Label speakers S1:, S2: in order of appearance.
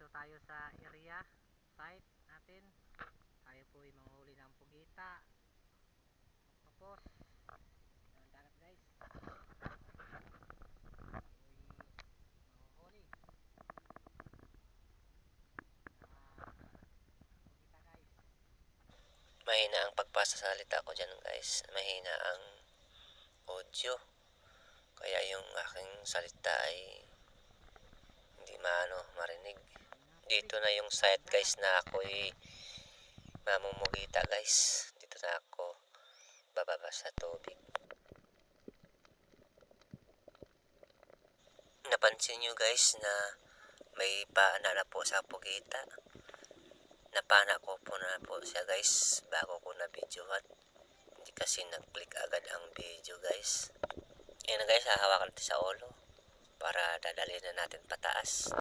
S1: Nandito tayo sa area site natin. Tayo po ay manghuli ng pugita, octopus. Yan ang dagat guys. Tayo ay manghuli pugita guys.
S2: Mahina ang pagpasasalita ko dyan guys. Mahina ang audio. Kaya yung aking salita ay hindi marinig. Dito na yung site guys na ako'y mamumugita guys. Dito na ako bababa sa tubig. Napansin nyo guys na may paana na po sa pugita. Napana ko po na po siya guys bago ko na videohan. Hindi kasi nag-click agad ang video guys. Ayan na guys, hahawakan natin sa ulo para dadalhin na natin pataas.